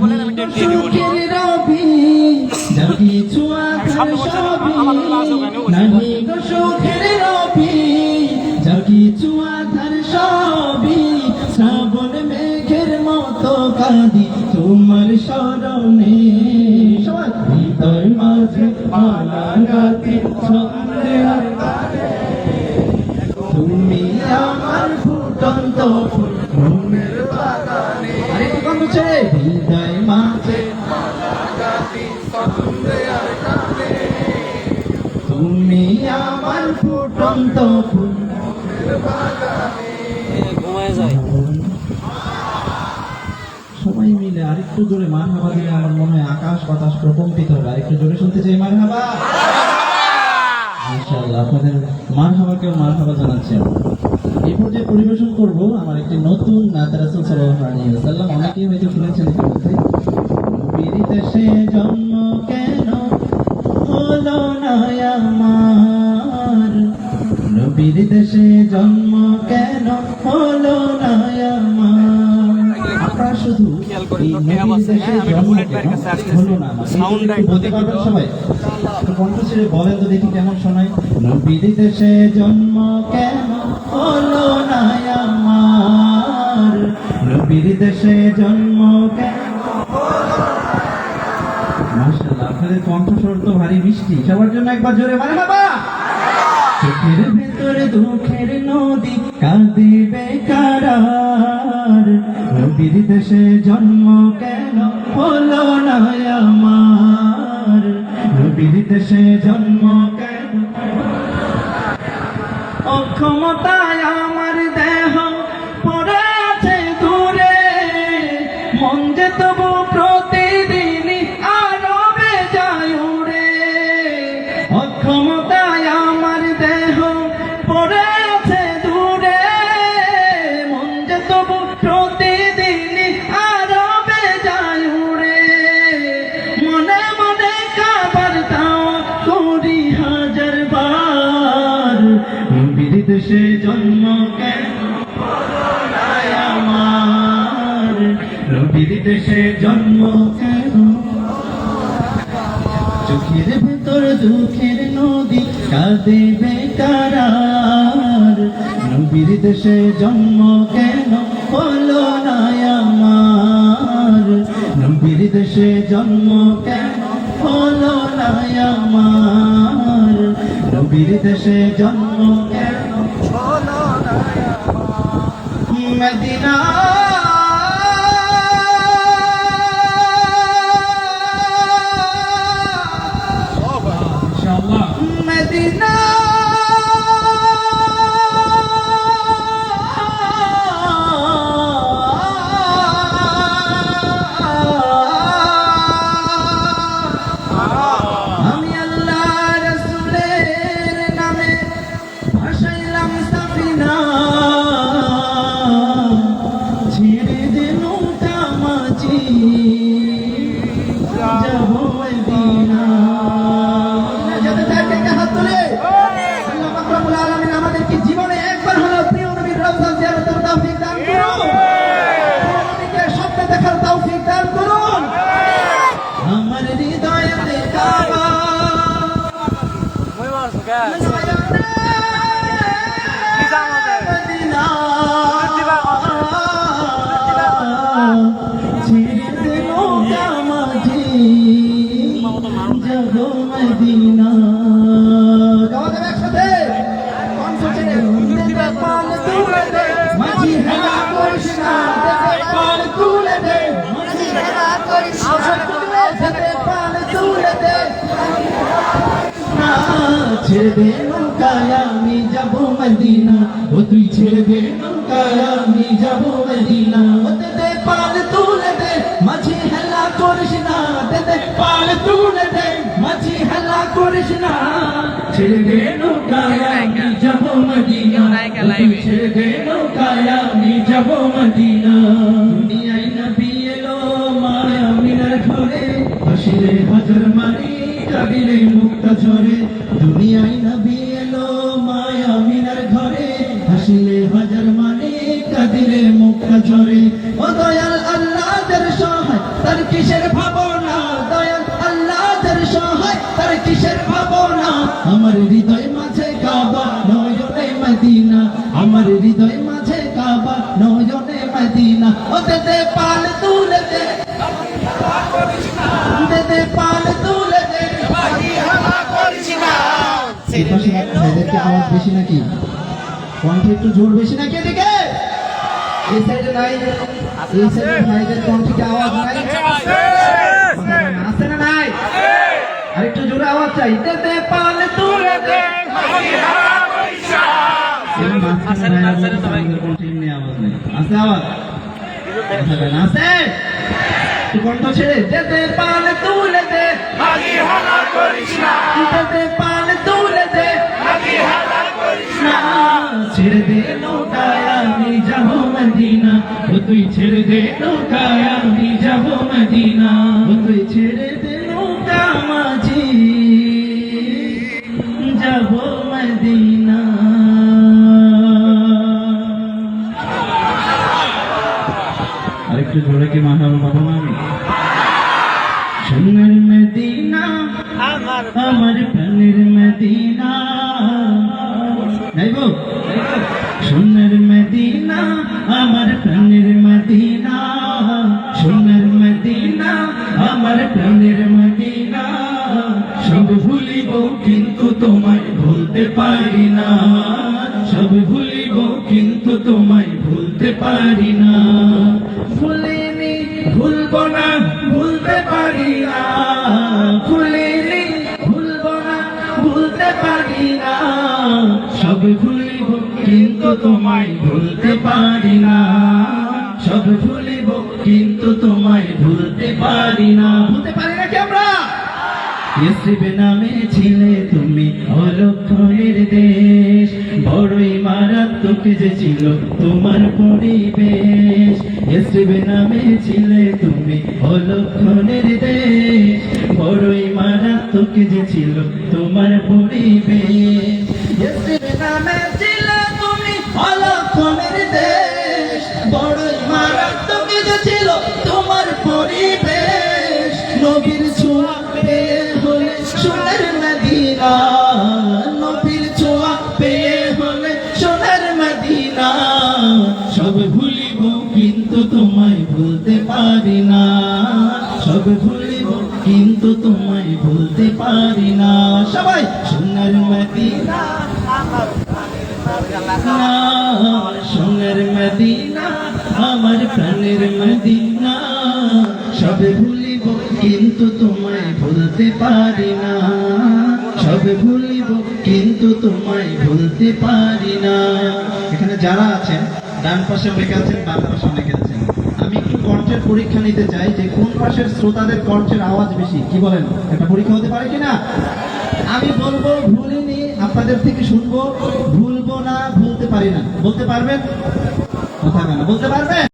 বলেন আমি ডেট দিয়ে দিব শ্রাবণ মেঘের মতো কাঁদি তোমার স্মরণে হৃদয় মাঝে মালা গাতি ছন্দে তুমি আমার ফুটন্ত ফুল মনের বাগানে আরেকটু গান হচ্ছে হৃদয় মাঝে মালা গাতি ছন্দে তুমি আমার ফুটন্ত ফুল মনের বাগানে ঘুমায় যায় সবাই মিলে আরেকটু জোরে মারহাবা দিলে আমার মনে হয় আকাশ বাতাস প্রকম্পিত হবে। আরেকটু জোরে শুনতে চাই মারহাবা। মাশাআল্লাহ, আপনাদের মারহাবাকেও মারহাবা জানাচ্ছি। এই পর্যায়ে পরিবেশন করব আমার একটি নতুন নাত রাসূল সাল্লাল্লাহু আলাইহি ওয়াসাল্লাম। অনেকেই হয়তো শুনেছেন ইতিমধ্যে। নবীর দেশে জন্ম কেন হলো না আমার, নবীর দেশে জন্ম কেন হলো না আমার। আপনারা শুধু এই নবীর দেশে জন্ম কেন হলো না আমার বলতে পারবেন সবাই? কণ্ঠ ছেড়ে বলেন তো দেখি কেমন শোনায়। নবীর দেশে জন্ম কেন হলো না আমার, নবীর দেশে জন্ম কেন। মাশাআল্লাহ, আপনাদের কণ্ঠস্বর তো ভারী মিষ্টি। সবার জন্য একবার জোরে মারহাবা। চোখের ভেতরে দুঃখের নদী কাঁদিবে কারার, নবীর দেশে জন্ম কেন হলো না আমার, নবীর দেশে জন্ম কেন। অক্ষমতায় আমার দেহ পড়ে আছে দূরে, মন যে তবু প্রতিদিনই আরবে যায় উড়ে। অক্ষমতায় আমার দেহ পড়ে আছে দূরে, মন যে তবু প্রতিদিনই আরবে যায় উড়ে। মনে মনে কাবার তাও করি হাজার বার, নবীর দেশে জন্ম কেন হলো না আমার, নবীর দেশে জন্ম কেন। চোখের ভেতর দুঃখের নদী কাঁদিবে কারার, নবীর দেশে জন্ম কেন হলো না আমার, নবীর দেশে জন্ম কেন হলো না আমার, নবীর দেশে জন্ম কেন হলো না আমার। মদিনা মদিনা আমি আল্লাহ রাসূলের নামে ভাসাইলাম সাফিনা, ছেড়ে দে নৌকা মাঝি যাব মদিনা। আমাদেরকে জীবনে একবার হলো প্রিয় নবীর রওজা জিয়ারতের তৌফিক দান করুন, নবীকে স্বপ্নে দেখার তৌফিক দান করুন। আমার হৃদয়ে কাবা মদিনা, ছেড়ে দে নৌকা মাঝি যাব মদিনা। মাঝি হেলা করিস না, পাল তুলে দে, মাঝি হেলা করিস না, পাল তুলে দে। ছেড়ে দে নৌকায় আমি যাব মদিনা, ও তুই ছেড়ে দে নৌকায় আমি যাব মদিনা। ওতে দে পাল তুলে দে, মাঝি হেলা করিস না, দে পাল তুলে দে, মাঝি হেলা করিস না। ছেড়ে দে নৌকায় আমি যাব মদিনা, ছেড়ে দে নৌকায় আমি যাব মদিনা। দুনিয়ায় নবী এলো মায়া আমিনার ঘরে, হাসিলে হাজার মারি কাঁদিলে মুক্তা ঝরে। দুনিয়ায় নবী এলো মায়া আমিনার ঘরে, হাসিলে হাজার মারি কাঁদিলে মুক্তা ঝরে। ও দয়াল আল্লাহ যার সহায় তার কিসের ভাবনা দয়াল আল্লাহ যার সহায় তার কিসের ভাবনা আমার হৃদয় মাঝে কাবা নয়নে মদিনা আমার হৃদয় মাঝে কাবা নয়নে মদিনা ও দে পাল তুলে দে দে পাল তুলে দে এই পাশে ভাইদেরকে আওয়াজ বেশি নাকি কণ্ঠে একটু জোর বেশি নাকি এদিকে এই সাইডে নাই এই সাইডে ভাইদের কণ্ঠে কি আওয়াজ নাই আছে না নাই আর একটু জোরে আওয়াজ চাই দে পাল তুলে দে কণ্ঠে এমনি আওয়াজ নেই আছে আওয়াজ আছে একটু কণ্ঠ ছেড়ে দে পাল তুলে দে দে পাল তুলে দে ছেড়ে দে নৌকায় আমি যাবো মদিনা ও তুই ছেড়ে দে নৌকায় আমি যাবো মদিনা ও তুই ছেড়ে দে নৌকা মাঝি যাবো মদিনা আরেকটু জোরে কি মানাবো বাবা আমি সোনার মদিনা আমার প্রাণের মদিনা নাইবো সোনার মদিনা আমার প্রাণের মদিনা সোনার মদিনা আমার প্রাণের মদিনা সব ভুলিব কিন্তু তোমায় ভুলতে পারি না সব ভুলিব কিন্তু তোমায় ভুলতে পারি না ভুলিনি ভুলবো না ভুলতে পারি না ভুলিনি ভুলবো না ভুলতে পারি না সব ভুলিব কিন্তু তোমায় ভুলতে পারি না সব ভুলিব কিন্তু তোমায় ভুলতে পারি না ভুলতে পারি না কি আমরা ইসরিবে নামে ছিলে তুমি অলক্ষণের দেশ বড়ই মারাত্মক যে ছিল তোমার পরিবেশ ইসরিবে নামে ছিলে তুমি অলক্ষণের দেশ বড়ই মারাত্মক যে ছিল তোমার পরিবেশ ইসরিবে নামে ছিলে তুমি অলক্ষণের দেশ বড়ই মারাত্মক যে ছিল তোমার পরিবেশ নবীর ছোঁয়া পেয়ে হলে সোনার মদিনা নবীর ছোঁয়া পেয়ে হলে সোনার মদিনা সব ভুলিব কিন্তু তোমায় ভুলতে পারি না সব ভুলিব কিন্তু তোমায় ভুলতে পারি না সবাই সোনার মদিনা সোনার মদিনা আমার প্রাণের মদিনা সব ভুলিব কিন্তু তোমায় ভুলতে পারি না সব ভুলিব কিন্তু তোমায় ভুলতে পারি না এখানে যারা আছেন ডান পাশে অনেকে আছেন বাম পাশে অনেকে আছেন আমি একটু কণ্ঠের পরীক্ষা নিতে চাই যে কোন পাশের শ্রোতাদের কণ্ঠের আওয়াজ বেশি কি বলেন একটা পরীক্ষা হতে পারে কিনা আমি বলবো ভুলিনি আপনাদের থেকে শুনবো ভুলবো না ভুলতে পারি না বলতে পারবেন কথা বলতে পারবেন